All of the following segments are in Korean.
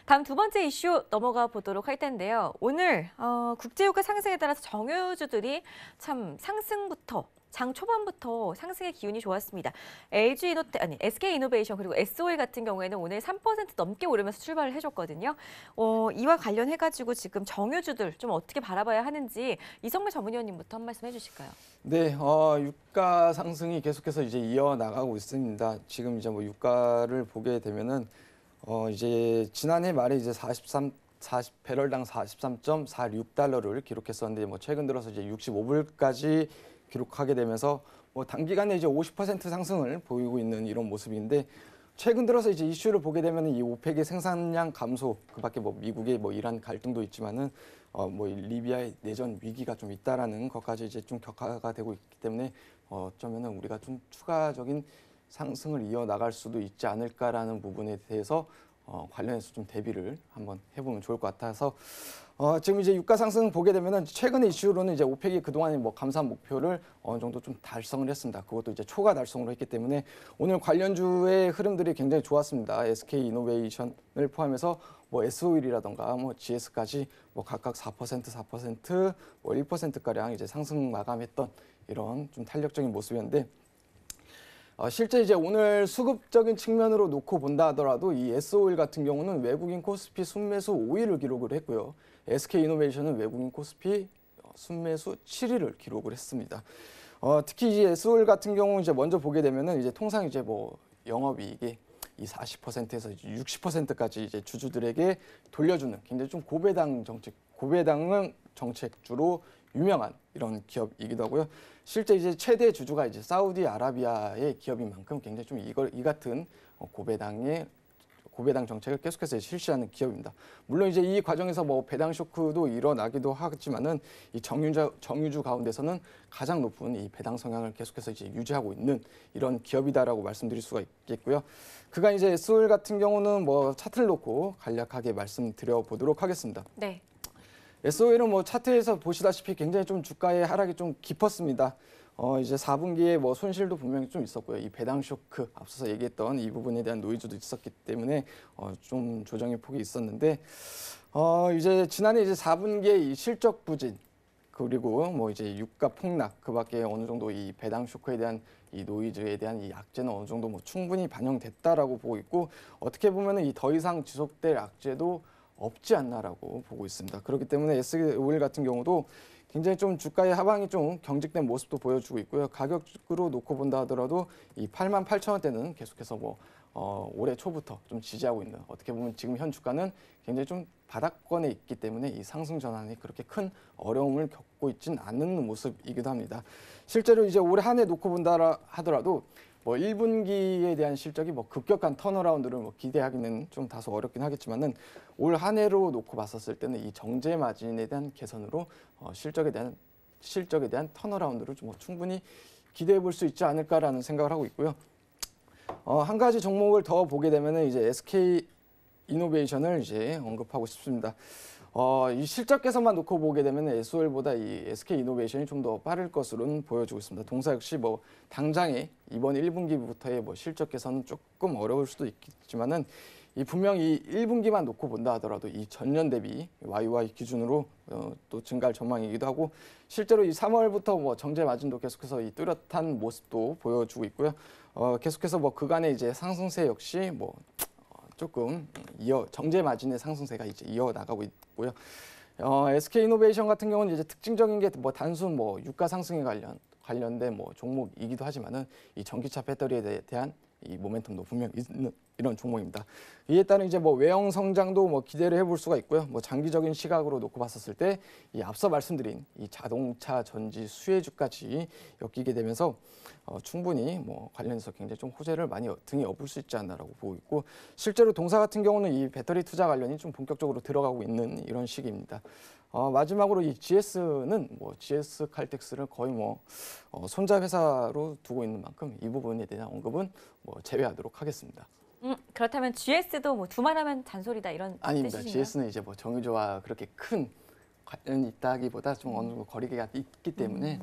다음 두 번째 이슈 넘어가 보도록 할 텐데요. 오늘 국제유가 상승에 따라서 정유주들이 참 상승부터 장 초반부터 상승의 기운이 좋았습니다. SK이노베이션 그리고 SO일 같은 경우에는 오늘 3% 넘게 오르면서 출발을 해줬거든요. 이와 관련해가지고 지금 정유주들 좀 어떻게 바라봐야 하는지 이성배 전문위원님부터 한 말씀 해주실까요? 네, 유가 상승이 계속해서 이제 이어나가고 있습니다. 지금 이제 뭐 유가를 보게 되면은 이제 지난해 말에 이제 40배럴당 43.46달러를 기록했었는데 뭐 최근 들어서 이제 65불까지 기록하게 되면서 뭐 단기간에 이제 50% 상승을 보이고 있는 이런 모습인데 최근 들어서 이제 이슈를 보게 되면 이 오펙의 생산량 감소, 그밖에 뭐 미국의 뭐 이란 갈등도 있지만은 뭐 리비아의 내전 위기가 좀 있다라는 것까지 이제 좀 격화가 되고 있기 때문에 어쩌면은 우리가 좀 추가적인 상승을 이어 나갈 수도 있지 않을까라는 부분에 대해서 관련해서 좀 대비를 한번 해보면 좋을 것 같아서 지금 이제 유가 상승 보게 되면은 최근의 이슈로는 이제 오펙이 그동안에 뭐 감산 목표를 어느 정도 좀 달성을 했습니다. 그것도 이제 초과 달성으로 했기 때문에 오늘 관련주의 흐름들이 굉장히 좋았습니다. SK이노베이션을 포함해서 뭐 SO일이라던가 뭐 GS까지 뭐 각각 4%, 뭐 1%가량 이제 상승 마감했던 이런 좀 탄력적인 모습이었는데 실제 이제 오늘 수급적인 측면으로 놓고 본다 하더라도 이 SO일 같은 경우는 외국인 코스피 순매수 5위를 기록을 했고요. SK이노베이션은 외국인 코스피 순매수 7위를 기록을 했습니다. 특히 이 SO일 같은 경우 이제 먼저 보게 되면은 이제 통상 이제 뭐 영업이익이 이 40%에서 60%까지 이제 주주들에게 돌려주는 굉장히 좀 고배당 정책주로 유명한 이런 기업이기도 하고요. 실제 이제 최대 주주가 이제 사우디아라비아의 기업인 만큼 굉장히 좀 이 같은 고배당 정책을 계속해서 실시하는 기업입니다. 물론 이제 이 과정에서 뭐 배당 쇼크도 일어나기도 하지만은 이 정유주 가운데서는 가장 높은 이 배당 성향을 계속해서 이제 유지하고 있는 이런 기업이다라고 말씀드릴 수가 있겠고요. 그간 이제 SO일 같은 경우는 뭐 차트를 놓고 간략하게 말씀드려 보도록 하겠습니다. 네. SO일은 뭐 차트에서 보시다시피 굉장히 좀 주가의 하락이 좀 깊었습니다. 이제 4분기에 뭐 손실도 분명히 좀 있었고요. 이 배당 쇼크 앞서서 얘기했던 이 부분에 대한 노이즈도 있었기 때문에 좀 조정의 폭이 있었는데 이제 지난해 이제 4분기에 이 실적 부진 그리고 뭐 이제 유가 폭락 그밖에 어느 정도 이 배당 쇼크에 대한 이 노이즈에 대한 이 악재는 어느 정도 뭐 충분히 반영됐다라고 보고 있고 어떻게 보면은 이 더 이상 지속될 악재도 없지 않나라고 보고 있습니다. 그렇기 때문에 SO일 같은 경우도 굉장히 좀 주가의 하방이 좀 경직된 모습도 보여주고 있고요. 가격으로 놓고 본다 하더라도 이 88,000원대는 계속해서 뭐 올해 초부터 좀 지지하고 있는 어떻게 보면 지금 현 주가는 굉장히 좀 바닥권에 있기 때문에 이 상승 전환이 그렇게 큰 어려움을 겪고 있지는 않는 모습이기도 합니다. 실제로 이제 올해 한 해 놓고 본다 하더라도 뭐 1분기에 대한 실적이 뭐 급격한 턴어라운드를 뭐 기대하기는 좀 다소 어렵긴 하겠지만은 올 한 해로 놓고 봤었을 때는 이 정제 마진에 대한 개선으로 실적에 대한 턴어라운드를 좀 충분히 기대해 볼 수 있지 않을까라는 생각을 하고 있고요. 한 가지 종목을 더 보게 되면은 이제 SK이노베이션을 이제 언급하고 싶습니다. 이 실적 개선만 놓고 보게 되면 SO일보다 이 SK이노베이션이 좀 더 빠를 것으로는 보여지고 있습니다. 동사 역시 뭐 당장에 이번 1분기부터의 뭐 실적 개선은 조금 어려울 수도 있겠지만은 이 분명히 1분기만 놓고 본다 하더라도 이 전년 대비 YY 기준으로 또 증가할 전망이기도 하고 실제로 이 3월부터 뭐 정제 마진도 계속해서 이 뚜렷한 모습도 보여주고 있고요. 계속해서 뭐 그간의 이제 상승세 역시 뭐 조금 정제 마진의 상승세가 이제 이어 나가고 있고요. SK이노베이션 같은 경우는 이제 특징적인 게 뭐 단순 뭐 유가 상승에 관련된 뭐 종목이기도 하지만은 이 전기차 배터리에 대한 이 모멘텀도 분명 있는 이런 종목입니다. 이에 따른 이제 뭐 외형 성장도 뭐 기대를 해볼 수가 있고요. 뭐 장기적인 시각으로 놓고 봤었을 때 이 앞서 말씀드린 이 자동차 전지 수혜주까지 엮이게 되면서 충분히 뭐 관련해서 굉장히 좀 호재를 많이 등에 업을 수 있지 않나라고 보고 있고 실제로 동사 같은 경우는 이 배터리 투자 관련이 좀 본격적으로 들어가고 있는 이런 시기입니다. 마지막으로 이 GS는 뭐 GS 칼텍스를 거의 뭐 손자 회사로 두고 있는 만큼 이 부분에 대한 언급은 뭐 제외하도록 하겠습니다. 그렇다면 GS도 뭐 두말하면 잔소리다 이런 아닙니다. 뜻이신가요? GS는 이제 뭐 정유주와 그렇게 큰 관련이 있다기보다 좀 어느 정도 거리가 있기 때문에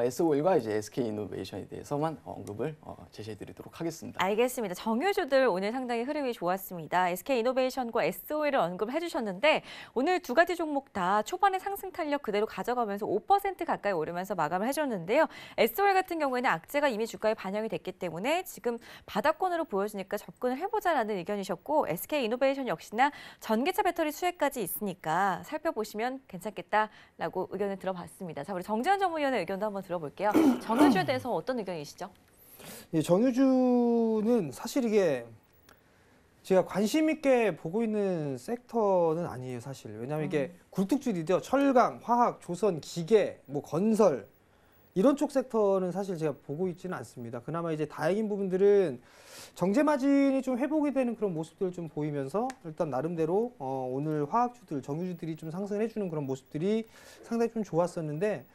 S-오일과 이제 SK이노베이션에 대해서만 언급을 제시해드리도록 하겠습니다. 알겠습니다. 정유주들 오늘 상당히 흐름이 좋았습니다. SK이노베이션과 S-오일을 언급을 해주셨는데 오늘 두 가지 종목 다 초반에 상승 탄력 그대로 가져가면서 5% 가까이 오르면서 마감을 해줬는데요. S-오일 같은 경우에는 악재가 이미 주가에 반영이 됐기 때문에 지금 바닥권으로 보여주니까 접근을 해보자라는 의견이셨고 SK이노베이션 역시나 전기차 배터리 수혜까지 있으니까 살펴보시면 괜찮겠다라고 의견을 들어봤습니다. 자, 우리 정재현 전문위원의 의견도 한번 들어볼게요. 정유주에 대해서 어떤 의견이시죠? 예, 정유주는 사실 이게 제가 관심 있게 보고 있는 섹터는 아니에요, 사실. 왜냐하면 이게 굴뚝줄이죠. 철강, 화학, 조선, 기계, 뭐 건설 이런 쪽 섹터는 사실 제가 보고 있지는 않습니다. 그나마 이제 다행인 부분들은 정제 마진이 좀 회복이 되는 그런 모습들을 좀 보이면서 일단 나름대로 오늘 화학주들, 정유주들이 좀 상승해주는 그런 모습들이 상당히 좀 좋았었는데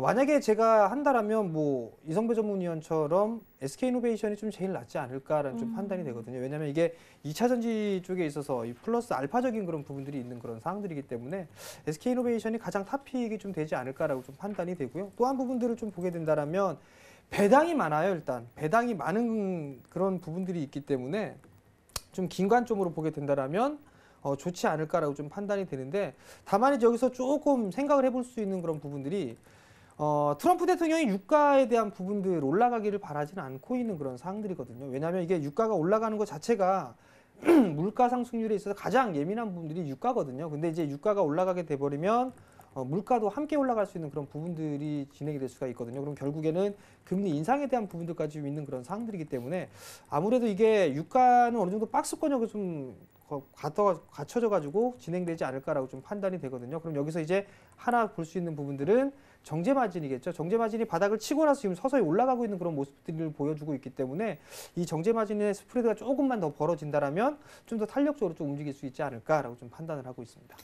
만약에 제가 한다라면 뭐 이성배 전문위원처럼 SK이노베이션이 좀 제일 낫지 않을까라는 좀 판단이 되거든요. 왜냐하면 이게 2차 전지 쪽에 있어서 이 플러스 알파적인 그런 부분들이 있는 그런 사항들이기 때문에 SK이노베이션이 가장 탑픽이 좀 되지 않을까라고 좀 판단이 되고요. 또 한 부분들을 좀 보게 된다라면 배당이 많아요. 일단 배당이 많은 그런 부분들이 있기 때문에 좀 긴 관점으로 보게 된다라면 좋지 않을까라고 좀 판단이 되는데 다만 이제 여기서 조금 생각을 해볼 수 있는 그런 부분들이 트럼프 대통령이 유가에 대한 부분들 올라가기를 바라지는 않고 있는 그런 사항들이거든요. 왜냐하면 이게 유가가 올라가는 것 자체가 물가 상승률에 있어서 가장 예민한 부분들이 유가거든요. 근데 이제 유가가 올라가게 돼버리면 물가도 함께 올라갈 수 있는 그런 부분들이 진행이 될 수가 있거든요. 그럼 결국에는 금리 인상에 대한 부분들까지 좀 있는 그런 사항들이기 때문에 아무래도 이게 유가는 어느 정도 박스권역에 좀 갖춰져 가지고 진행되지 않을까라고 좀 판단이 되거든요. 그럼 여기서 이제 하나 볼 수 있는 부분들은 정제 마진이겠죠. 정제 마진이 바닥을 치고 나서 지금 서서히 올라가고 있는 그런 모습들을 보여주고 있기 때문에 이 정제 마진의 스프레드가 조금만 더 벌어진다라면 좀 더 탄력적으로 좀 움직일 수 있지 않을까라고 좀 판단을 하고 있습니다.